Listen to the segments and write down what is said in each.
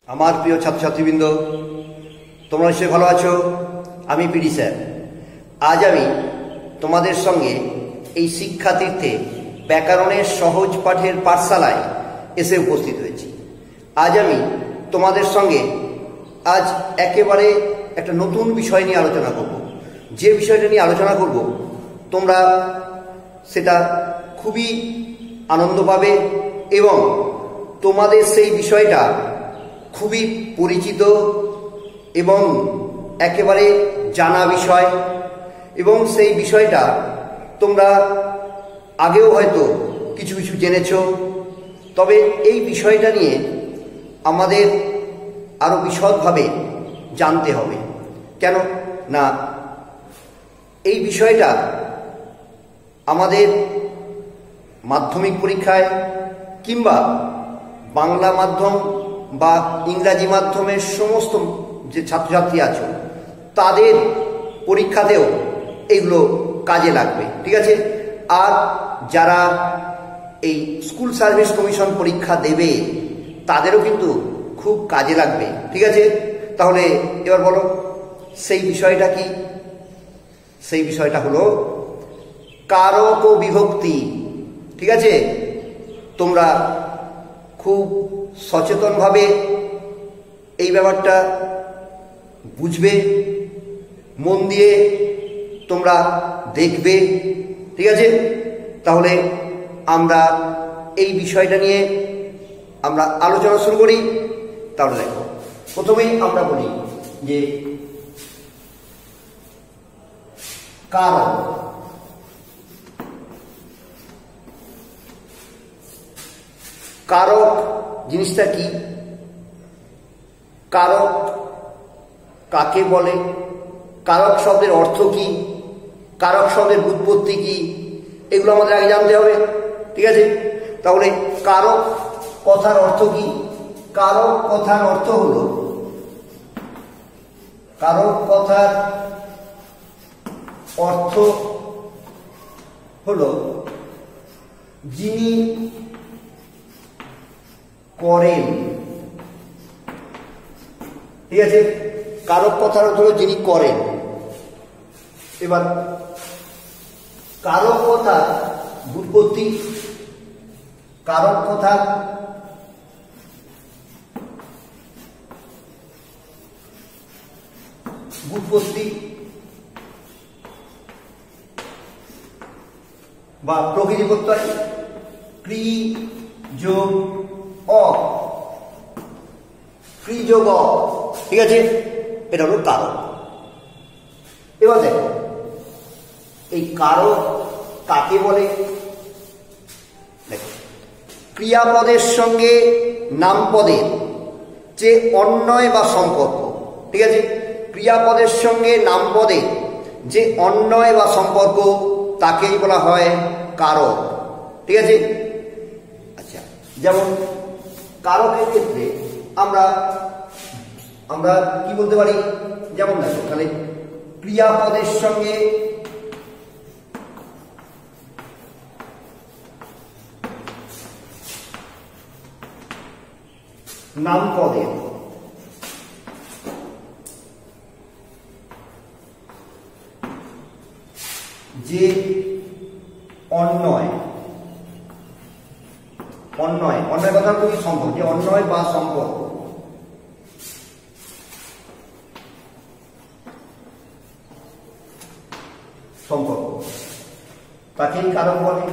আমার প্রিয় ছাত্রছাত্রীবৃন্দ, তোমরা নিশ্চয়ই ভালো আছো। আমি পিডি স্যার। আজ আমি তোমাদের সঙ্গে এই শিক্ষাতীর্থে ব্যাকরণের সহজ পাঠের পাঠশালায় এসে উপস্থিত হয়েছি। আজ আমি তোমাদের সঙ্গে একেবারে একটা নতুন বিষয় নিয়ে আলোচনা করব। যে বিষয়টা নিয়ে আলোচনা করব তোমরা সেটা খুবই আনন্দ পাবে এবং তোমাদের সেই বিষয়টা খুবই পরিচিত এবং একেবারে জানা বিষয়, এবং সেই বিষয়টা তোমরা আগেও হয়তো কিছু কিছু জেনেছ। তবে এই বিষয়টা নিয়ে আমাদের আরও বিশদভাবে জানতে হবে। কেন না, এই বিষয়টা আমাদের মাধ্যমিক পরীক্ষায় কিংবা বাংলা মাধ্যম বা ইংরাজি মাধ্যমের সমস্ত যে ছাত্রছাত্রী আছো তাদের পরীক্ষাতেও এগুলো কাজে লাগবে, ঠিক আছে। আর যারা এই স্কুল সার্ভিস কমিশন পরীক্ষা দেবে তাদেরও কিন্তু খুব কাজে লাগবে, ঠিক আছে। তাহলে এবার বলো সেই বিষয়টা কি? সেই বিষয়টা হলো কারক ও বিভক্তি, ঠিক আছে। তোমরা খুব সচেতনভাবে এই ব্যাপারটা বুঝবে, মন দিয়ে তোমরা দেখবে, ঠিক আছে। তাহলে আমরা এই বিষয়টা নিয়ে আমরা আলোচনা শুরু করি। তাহলে দেখো, প্রথমেই আমরা বলি যে কারক। কারক জিনিসটা কি? কারক কাকে বলে? কারক শব্দের অর্থ কি? কারক শব্দের উৎপত্তি কি? এগুলো আমাদের আগে জানতে হবে, ঠিক আছে। তাহলে কারক কথার অর্থ কি? কারক কথার অর্থ হলো, কারক কথার অর্থ হলো যিনি করেন, ঠিক আছে। কারক কথার অর্থ হলো যিনি করেন। এবার কারক কথার ব্যুৎপত্তি, কারক কথার ব্যুৎপত্তি বা প্রকৃতি প্রত্যয় ক্রি যোগ অ, ক্রি যোগ অ, ঠিক আছে। এটা হলো কারক। এবার দেখো এই কারক কাকে বলে। দেখো, ক্রিয়াপদের সঙ্গে নামপদের যে অন্বয় বা সম্পর্ক, ঠিক আছে। ক্রিয়াপদের সঙ্গে নামপদের যে অন্বয় বা সম্পর্ক তাকেই বলা হয় কারক, ঠিক আছে। আচ্ছা, যেমন কারকের ক্ষেত্রে আমরা কি বলতে পারি? যেমন দেখো, তাহলে ক্রিয়াপদের সঙ্গে নামপদের যে অন্বয় কথা খুবই সম্পর্ক, যে অন্বয় বা সম্পর্ক তাকেই কারক বলে।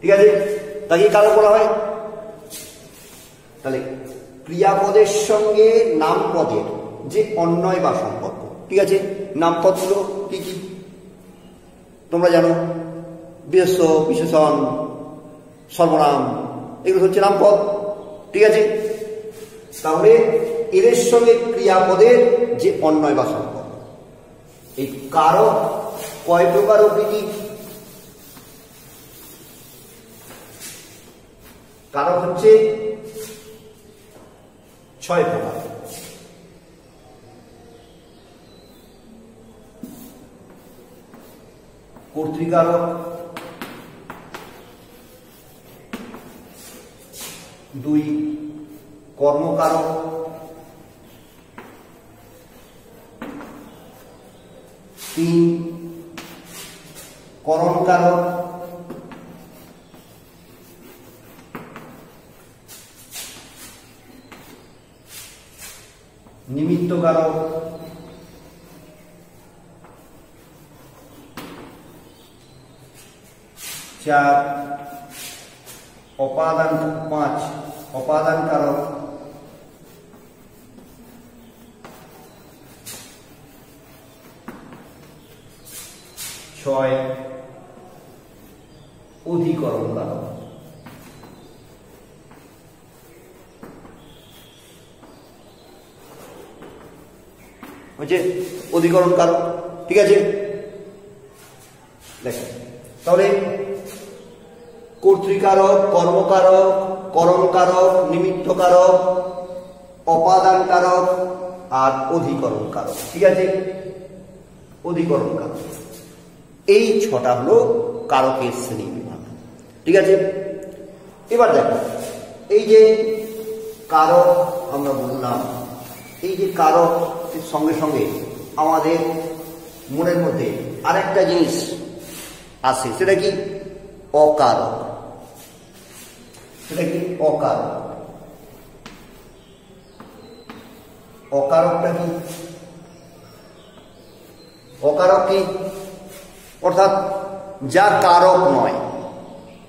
ঠিক আছে, তাকে কারক বলা হয়। তাহলে ক্রিয়াপদের সঙ্গে নামপদের যে অন্বয় বা সম্পর্ক, ঠিক আছে। নামপদগুলো কি কি তোমরা জানো? বিশেষ্য, বিশেষণ, সর্বনাম, এগুলো হচ্ছে নামপদ, ঠিক আছে। তাহলে এদের সঙ্গে ক্রিয়াপদের যে অন্বয় বা সম্পর্ক। এই কারক কয় প্রকার ও কি কি? কারক হচ্ছে 6 প্রকার। কর্তৃকারক, 2 কর্মকারক, 3 করণকারক, 4 নিমিত্তকারক, 5 অপাদানকারক, 6 অধিকরণকারক। হচ্ছে অধিকরণ কারক। ঠিক আছে, দেখো তাহলে কর্তৃকারক, কর্মকারক, করণকারক, নিমিত্তকারক, অপাদানকারক আর অধিকরণ কারক। ঠিক আছে, অধিকরণ কারক, এই 6টা হলো কারকের শ্রেণী বিভাগ। ঠিক আছে, এবার দেখো এই যে কারক আমরা বললাম, এই যে কারক সঙ্গে সঙ্গে আমাদের মনের মধ্যে আরেকটা জিনিস আসে, সেটা কি অকারক। সেটা কি অকারক। অকারকটা কি? অকারক কি? অর্থাৎ যা কারক নয়,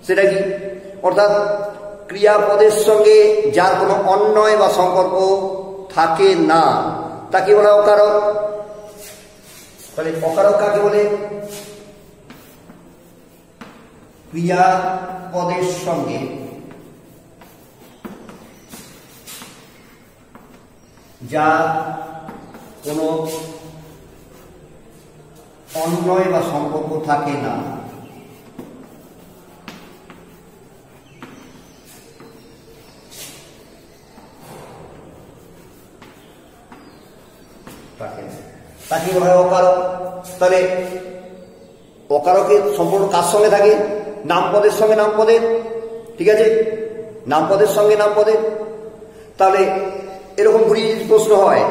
সেটা কি? অর্থাৎ ক্রিয়াপদের সঙ্গে যার কোনো অন্বয় বা সম্পর্ক থাকে না, তাকে বলে অকারক। তাহলে অকারক কাকে বলে? ক্রিয়াপদের সঙ্গে যার কোনো অন্বয় বা সম্পর্ক থাকে না, তাকে বলা হয় অকারক। তাহলে অকারকের সম্পর্ক কার সঙ্গে থাকে? নামপদের সঙ্গে নামপদের। ঠিক আছে, নামপদের সঙ্গে নামপদের। তাহলে এরকম ঘুরিয়ে যদি প্রশ্ন হয়,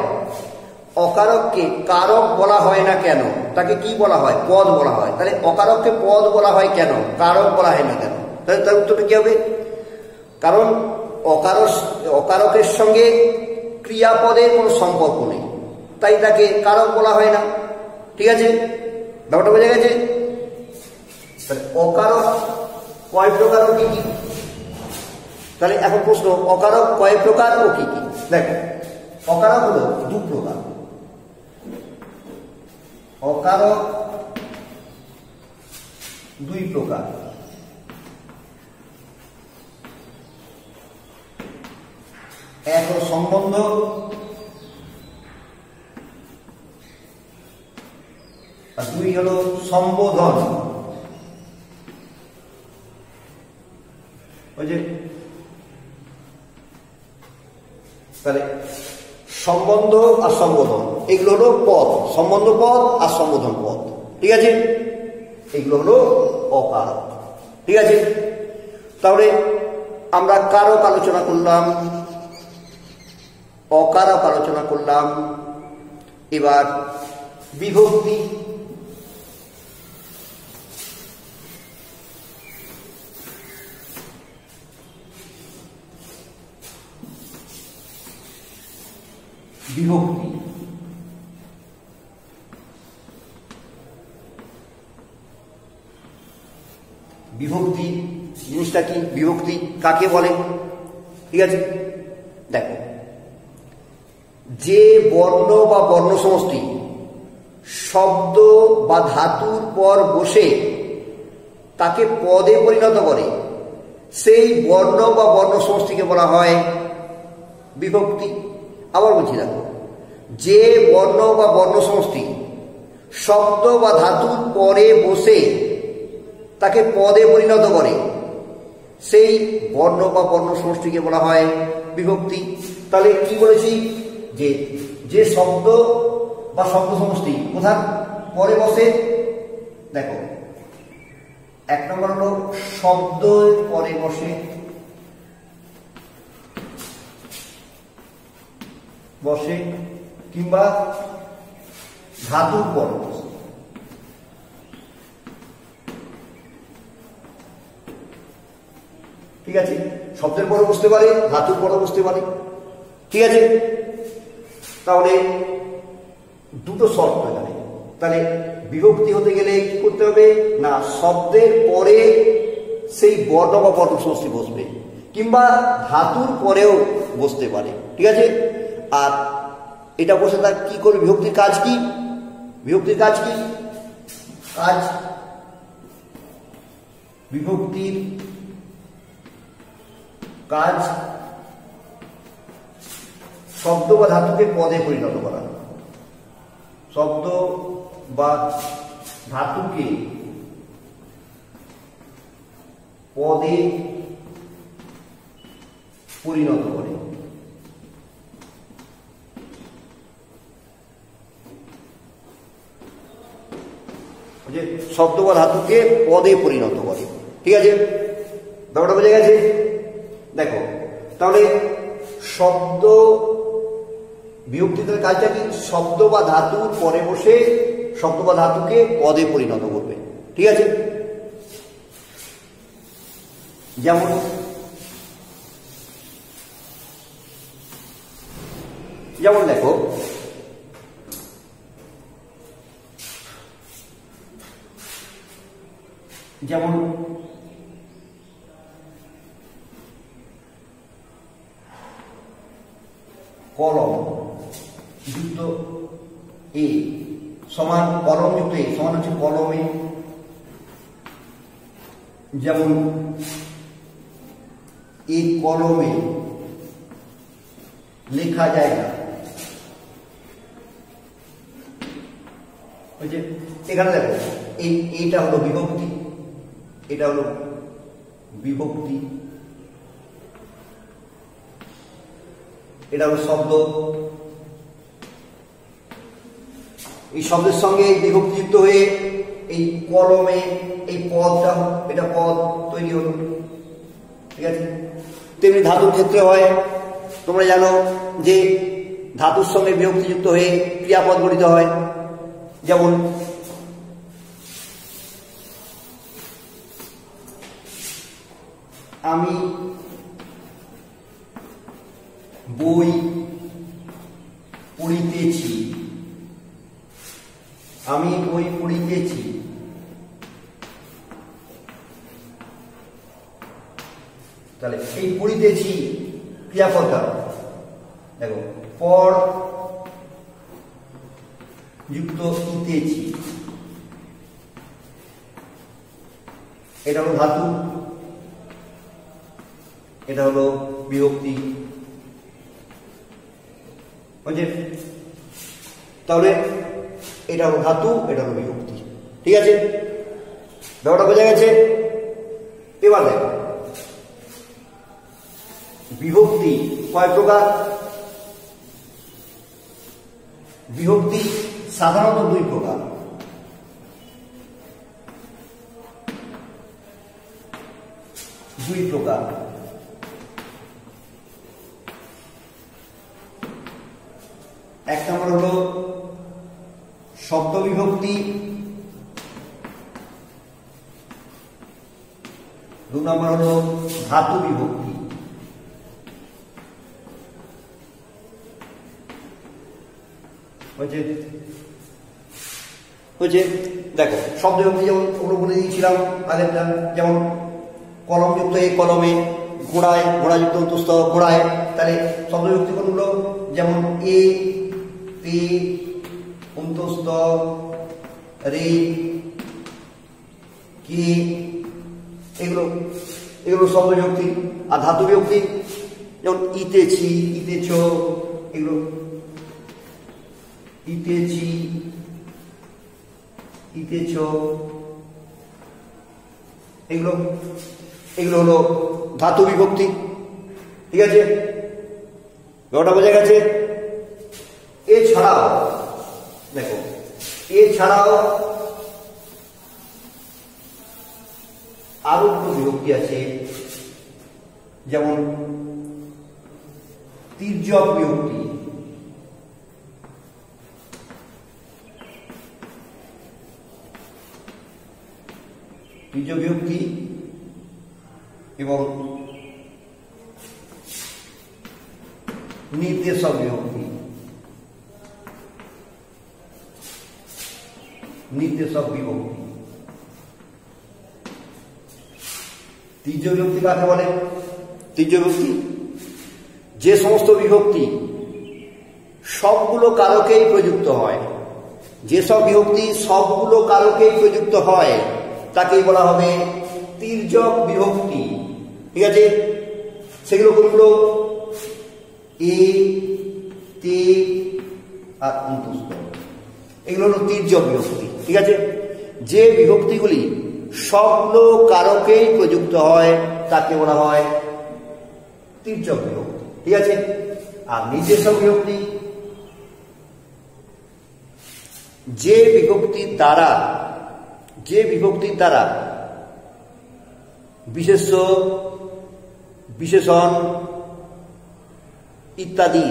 অকারককে কারক বলা হয় না কেন? তাকে কি বলা হয়? পদ বলা হয়। তাহলে অকারককে পদ বলা হয় কেন, কারক বলা হয় না কেন? তাহলে তার উত্তরটা কি হবে? কারণ অকারকের সঙ্গে ক্রিয়াপদের কোনো সম্পর্ক নেই, তাই তাকে কারক বলা হয় না। ঠিক আছে, ব্যাপারটা বোঝা গেছে? অকারক কয় প্রকার ও কি কি? তাহলে এখন প্রশ্ন, অকারক কয় প্রকার ও কি কি? দেখো, অকারক হলো 2 প্রকার। অকারক 2 প্রকার। এক হলো সম্বন্ধ, আর 2 হলো সম্বোধন। ওই যে তাহলে সম্বন্ধ আর সম্বোধন, এগুলো হলো পদ, সম্বন্ধ পদ আর সম্বোধন পদ। ঠিক আছে, এগুলো হলো অকারক। ঠিক আছে, তাহলে আমরা কারক আলোচনা করলাম, অকারক আলোচনা করলাম। এবার বিভক্তি। বিভক্তি বিভক্তি জিনিসটা কি? বিভক্তি কাকে বলে? ঠিক আছে, দেখো, যে বর্ণ বা বর্ণ সমষ্টি শব্দ বা ধাতুর পর বসে তাকে পদে পরিণত করে, সেই বর্ণ বা বর্ণ সমষ্টিকে বলা হয় বিভক্তি। আবার বলছি, দেখো, যে বর্ণ বা বর্ণ সমষ্টি শব্দ বা ধাতুর পরে বসে তাকে পদে পরিণত করে, সেই বর্ণ বা বর্ণ সমষ্টিকে বলা হয় বিভক্তি। তাহলে কি বলেছি? যে শব্দ বা শব্দ সমষ্টি কোথায় পরে বসে, দেখো এক নম্বর হলো শব্দের পরে বসে কিংবা ধাতুর পরে বসে। ঠিক আছে, শব্দের পরে বসতে পারে, ধাতুর পরে বসতে পারে। ঠিক আছে, তাহলে দুটো শর্ত এখানে। তাহলে বিভক্তি হতে গেলে কি করতে হবে না, শব্দের পরে সেই বর্ণ বা পদসমষ্টি বসবে কিংবা ধাতুর পরেও বসতে পারে। ঠিক আছে, আর এটা বসে তার কি করবে, বিভক্তির কাজ কি, বিভক্তির কাজ কি, বিভক্তির কাজ শব্দ বা ধাতুকে পদে পরিণত করা। শব্দ বা ধাতুকে পদে পরিণত করে। শব্দ বা ধাতুকে পদে পরিণত করে। ঠিক আছে, ব্যাপারটা বোঝা গেছে? দেখো তাহলে শব্দ বিভক্তির কাজটা কি, শব্দ বা ধাতুর পরে বসে শব্দ বা ধাতুকে পদে পরিণত করবে। ঠিক আছে, যেমন দেখো যেমন কলম যুক্ত এ সমান কলম যুক্ত এ সমান হচ্ছে কলমে। যেমন এই কলমে লেখা যায় না। এখানে দেখো এইটা হলো বিভক্তি, এটা হলো বিভক্তি, এটা হলো শব্দ। এই শব্দের সঙ্গে বিভক্তিযুক্ত হয়ে এই কলমে এই পদটা, এটা পদ তৈরি হলো। ঠিক আছে, তেমনি ধাতুর ক্ষেত্রে হয়, তোমরা জানো যে ধাতুর সঙ্গে বিভক্তিযুক্ত হয়ে ক্রিয়াপদ গঠিত হয়। যেমন আমি বই পড়িতেছি, আমি বই পড়িতেছি। তাহলে এই পড়িতেছি ক্রিয়াপদটা দেখো পর যুক্ত ইতেছি, এটা হলো ধাতু, এটা হলো বিভক্তি। তাহলে এটা হলো ধাতু, এটা হলো বিভক্তি। ঠিক আছে, ব্যাপারটা বোঝা গেছে? এবার দেখো বিভক্তি কয় প্রকার। বিভক্তি সাধারণত দুই প্রকার। এক নম্বর হলো শব্দ বিভক্তি, দু নম্বর হলো ধাতু বিভক্তি। দেখো শব্দ বিভক্তি যেমন ওগুলো বলে দিয়েছিলাম আগেরটা, যেমন কলম যুক্ত এই কলমে, ঘোড়ায় ঘোড়াযুক্ত অন্তস্থ ঘোড়ায়। তাহলে শব্দ বিভক্তি কোনগুলো, যেমন এ তে অন্তস্থ রে কে, এগুলো শব্দ বিভক্তি। আর ধাতু বিভক্তি যেমন ইতেছি ইতেছ, এগুলো ইতেছি ইতেছ, এগুলো হলো ধাতু বিভক্তি। ঠিক আছে, ব্যাপারটা বোঝা গেছে? এছাড়াও দেখো, এছাড়াও আরো দুটো বিভক্তি আছে, যেমন তির্যক বিভক্তি। তির্যক বিভক্তি এবং নির্দেশক বিভক্তি। নির্দেশক বিভক্তি। তির্য বিভক্তি কাকে বলে? তির্য বিভক্তি যে সমস্ত বিভক্তি সবগুলো কারকেই প্রযুক্ত হয়, যেসব বিভক্তি সবগুলো কারকেই প্রযুক্ত হয় তাকেই বলা হবে তির্যক বিভক্তি। ঠিক আছে, সেগুলো কোনগুলো? এ, তে আর অন্তস্থ, এগুলো হলো তির্যক বিভক্তি। ঠিক আছে, যে বিভক্তিগুলি সবগুলো কারকেই প্রযুক্ত হয় তাকে বলা হয় তির্যক বিভক্তি। ঠিক আছে, আর নির্দেশক বিভক্তি যে বিভক্তির দ্বারা বিশেষ্য, বিশেষণ ইত্যাদি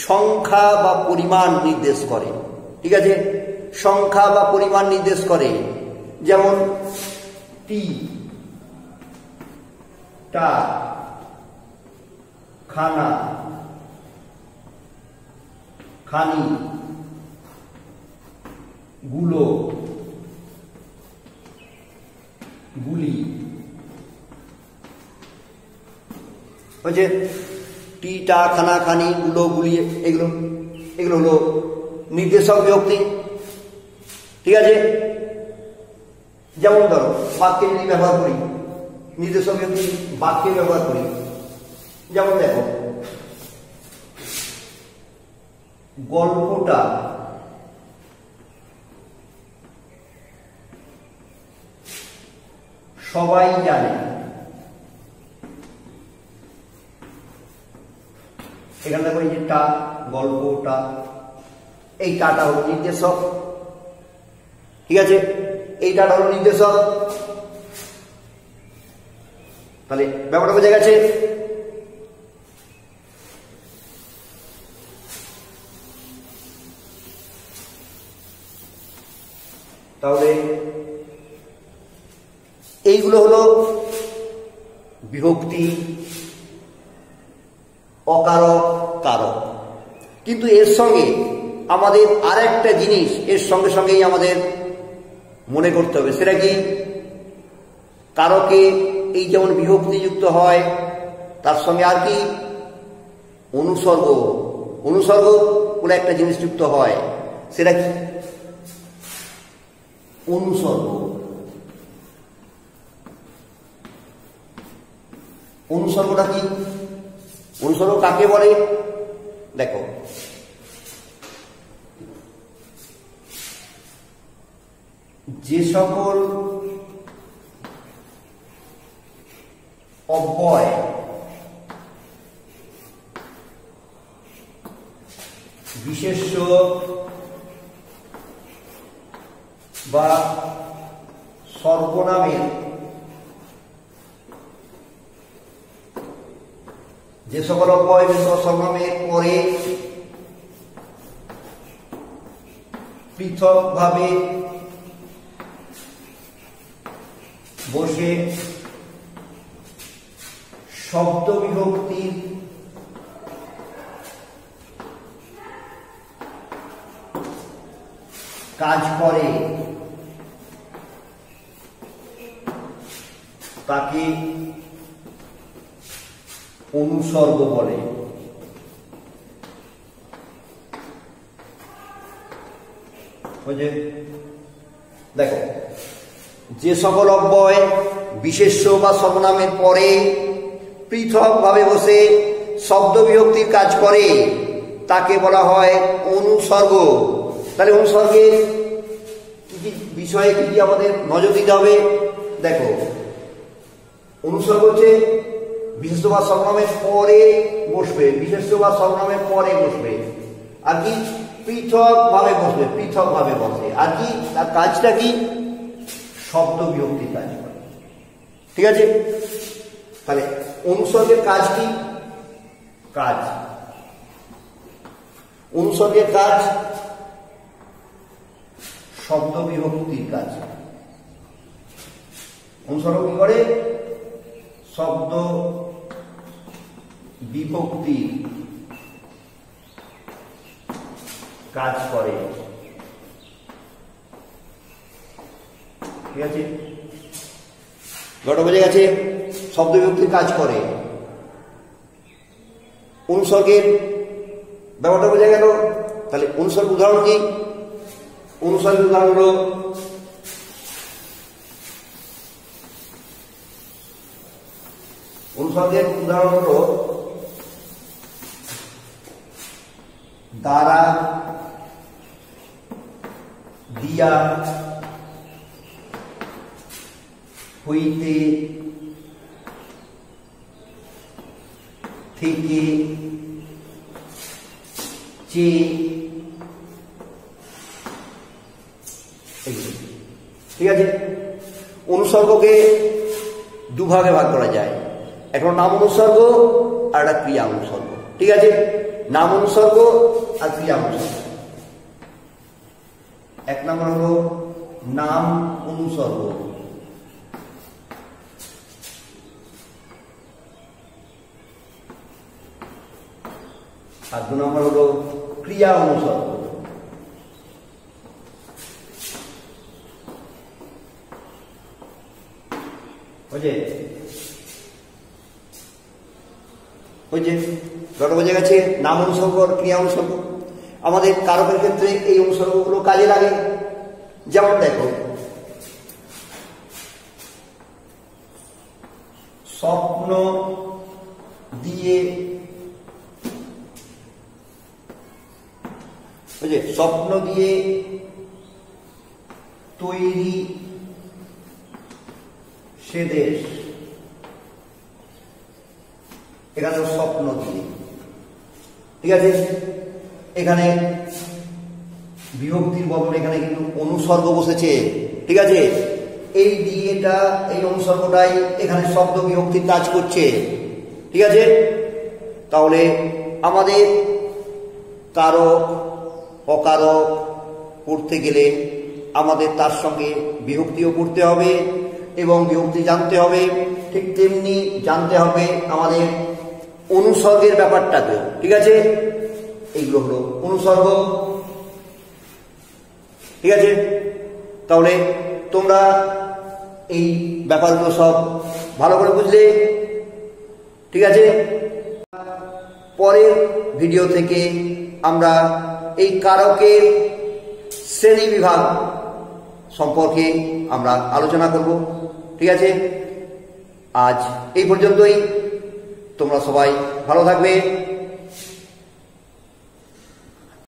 সংখ্যা বা পরিমাণ নির্দেশ করে। ঠিক আছে, সংখ্যা বা পরিমাণ নির্দেশ করে, যেমন টি, টা, খানা, খানি, গুলো, গুলি। হচ্ছে টি, টা, খানা, খানি, গুলো, গুলি, এগুলো এগুলো হলো নির্দেশক বিভক্তি। ঠিক আছে, যেমন ধরো বাক্যে যদি ব্যবহার করি, নির্দেশক বিভক্তি বাক্যে ব্যবহার করি, যেমন দেখো গল্পটা সবাই জানে। এখানে দেখো এই যে টা, গল্পটা, এই টাটা হলো নির্দেশক। ঠিক আছে, এই টাটা হলো নির্দেশক। তাহলে ব্যাপারটা বোঝা গেছে। তাহলে এইগুলো হলো বিভক্তি, অকারক, কারক। কিন্তু এর সঙ্গে আমাদের আর একটা জিনিস এর সঙ্গে সঙ্গেই আমাদের মনে করতে হবে, সেটা কি? কারকে এই যেমন বিভক্তি যুক্ত হয়, তার সঙ্গে আর কি? অনুসর্গ। অনুসর্গ বলে একটা জিনিস যুক্ত হয়, সেটা কি? অনুসর্গ। অনুসর্গটা কি? অনুসর্গ কাকে বলে? দেখো যে সকল অব্যয় বিশেষ্য বা সর্বনামের, যে সকল অব্যয় সর্বনামের পরে পৃথকভাবে বসে শব্দ বিভক্তির কাজ করে তাকে অনুসর্গ বলে। দেখো যে সকল অব্যয় বিশেষ্য বা সর্বনামের পরে পৃথকভাবে বসে শব্দ বিভক্তির কাজ করে তাকে বলা হয় অনুসর্গ। তাহলে অনুসর্গের কি কি বিষয়ে কি কি আমাদের নজর দিতে হবে? দেখো অনুসর্গ হচ্ছে বিশেষ্য বা সর্বনামের পরে বসবে, বিশেষ্য বা সর্বনামের পরে বসবে, আর কি? পৃথকভাবে বসবে, পৃথকভাবে বসে, আর কি? তার কাজটা কি? শব্দ বিভক্তির কাজ করে। ঠিক আছে? তাহলে অনুসর্গের কাজ কি? কাজ, অনুসর্গের কাজ শব্দ বিভক্তির কাজ। অনুসর্গ কি করে? শব্দ বিভক্তির কাজ করে। ঠিক আছে? বোঝা গেছে? শব্দ বিভক্তির কাজ করে। অনুসর্গের ব্যাপারটা বোঝা গেল। তাহলে অনুসর্গ উদাহরণ কি? অনুসর্গের উদাহরণ হলো অনুসর্গের উদাহরণ হলো দ্বারা, দিয়া, হইতে, থেকে, চে, ঠিক আছে? অনুসর্গকে দুভাগে ভাগ করা যায়, একটা নাম অনুসর্গ আর একটা ক্রিয়া অনুসর্গ। ঠিক আছে? নাম অনুসর্গ আর ক্রিয়া অনুসর্গ। এক নম্বর হলো নাম অনুসর্গ, আর দু নম্বর হলো ক্রিয়া অনুসর্গ। বুঝে বোঝা গেছে? নাম অনুসর্গ আর ক্রিয়া অনুসর্গ। আমাদের কারকের ক্ষেত্রে এই অনুসর্গগুলো কাজে লাগে। যেমন দেখো, স্বপ্ন দিয়ে, বুঝে, স্বপ্ন দিয়ে তৈরি সে দেশ, এখানে স্বপ্ন দিয়ে। ঠিক আছে? এখানে বিভক্তির বদলে এখানে কিন্তু অনুসর্গ বসেছে। ঠিক আছে? এই দিয়েটা, এই অনুসর্গটাই এখানে শব্দ বিভক্তির কাজ করছে। ঠিক আছে? তাহলে আমাদের কারক অকারক করতে গেলে আমাদের তার সঙ্গে বিভক্তিও করতে হবে এবং বিভক্তি জানতে হবে। ঠিক তেমনি জানতে হবে আমাদের অনুসর্গের ব্যাপারটাকেও। ঠিক আছে? এইগুলো হলো অনুসর্গ। ঠিক আছে? তাহলে তোমরা এই ব্যাপারগুলো সব ভালো করে বুঝলে। ঠিক আছে? পরের ভিডিও থেকে আমরা এই কারকের শ্রেণী বিভাগ সম্পর্কে আমরা আলোচনা করব। ঠিক আছে? আজ এই পর্যন্তই। তোমরা সবাই ভালো থাকবে।